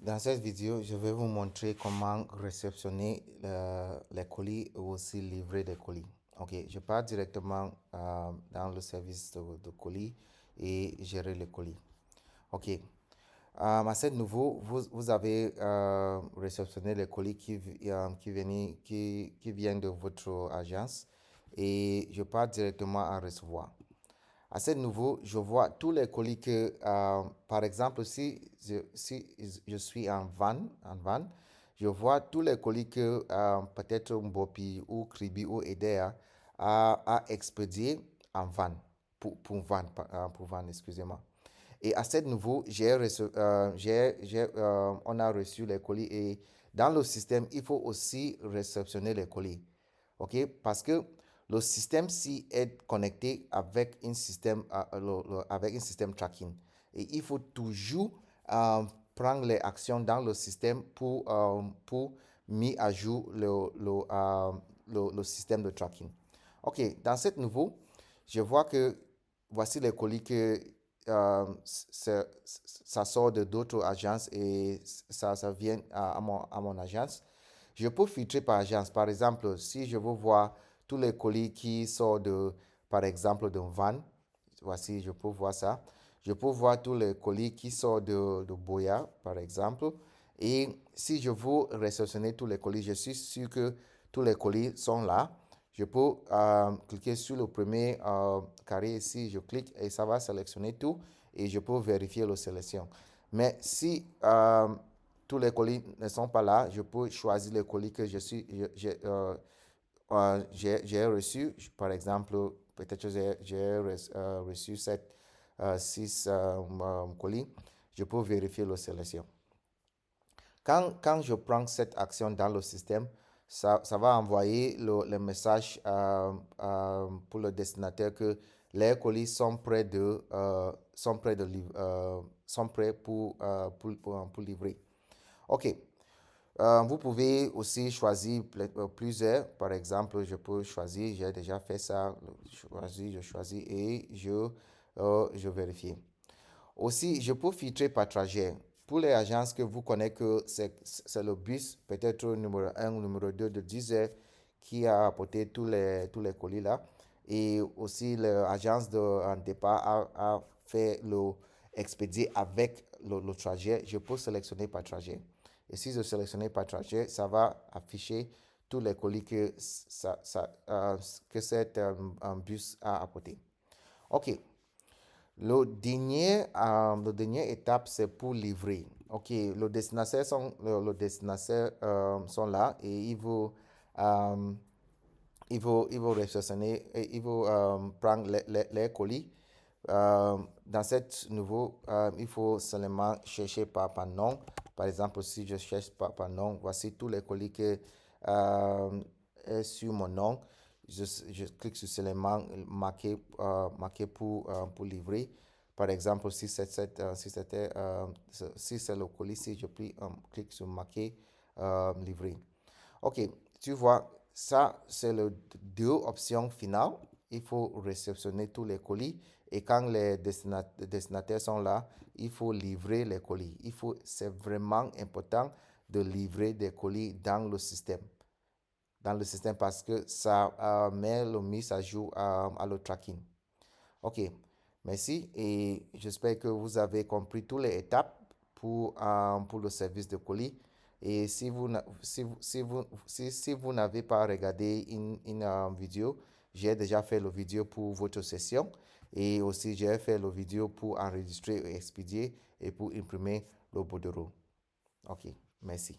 Dans cette vidéo, je vais vous montrer comment réceptionner les colis ou aussi livrer des colis. Ok, je pars directement dans le service de colis et gérer les colis. Ok, à ce niveau, vous avez réceptionné les colis qui viennent de votre agence et je pars directement à recevoir. À ce niveau, je vois tous les colis que, par exemple, si je suis en van, je vois tous les colis que peut-être Mbopi ou Kribi ou Edea a expédié en van, pour van, excusez-moi. Et à ce niveau, on a reçu les colis et dans le système, il faut aussi réceptionner les colis. OK? Parce que le système-ci est connecté avec avec un système tracking. Et il faut toujours prendre les actions dans le système pour mettre à jour le système de tracking. OK, dans ce niveau, je vois que voici les colis que ça sort de d'autres agences et ça vient à mon agence. Je peux filtrer par agence. Par exemple, si je veux voir tous les colis qui sortent par exemple, d'un van, voici, je peux voir ça. Je peux voir tous les colis qui sortent de Boya, par exemple. Et si je veux réceptionner tous les colis, je suis sûr que tous les colis sont là. Je peux cliquer sur le premier carré ici, je clique et ça va sélectionner tout et je peux vérifier la sélection. Mais si tous les colis ne sont pas là, je peux choisir les colis que j'ai reçu. Par exemple, peut-être j'ai reçu 6 colis. Je peux vérifier la sélection. Quand je prends cette action dans le système, ça va envoyer le message pour le destinataire que les colis sont prêts sont prêts pour livrer. OK. Vous pouvez aussi choisir plusieurs. Par exemple, je peux choisir, j'ai déjà fait ça, je choisis et je vérifie. Aussi, je peux filtrer par trajet. Pour les agences que vous connaissez que c'est le bus, peut-être numéro 1 ou numéro 2 de 10 heures qui a apporté tous les colis là. Et aussi, l'agence de départ a fait le expédié avec le trajet. Je peux sélectionner par trajet. Et si je sélectionne par trajet, ça va afficher tous les colis que cet bus a apporté. OK. Le dernier étape, c'est pour livrer. OK, le destinataire sont là et euh, il vont réceptionner, et il vont prendre les colis. Dans cette nouveau, il faut seulement chercher par nom. Par exemple, si je cherche par nom, voici tous les colis qui est sur mon nom. Je clique sur seulement marqué pour livrer. Par exemple, si c'est le colis, si je clique sur marquer livrer. OK, tu vois, ça, c'est les deux options finales. Il faut réceptionner tous les colis et quand les destinataires sont là, il faut livrer les colis. C'est vraiment important de livrer des colis dans le système. Dans le système parce que ça met le mise à jour à le tracking. OK, merci et j'espère que vous avez compris toutes les étapes pour le service de colis. Et si vous n'avez pas regardé une vidéo, j'ai déjà fait la vidéo pour votre session et aussi j'ai fait la vidéo pour enregistrer et expédier et pour imprimer le bordereau. OK, merci.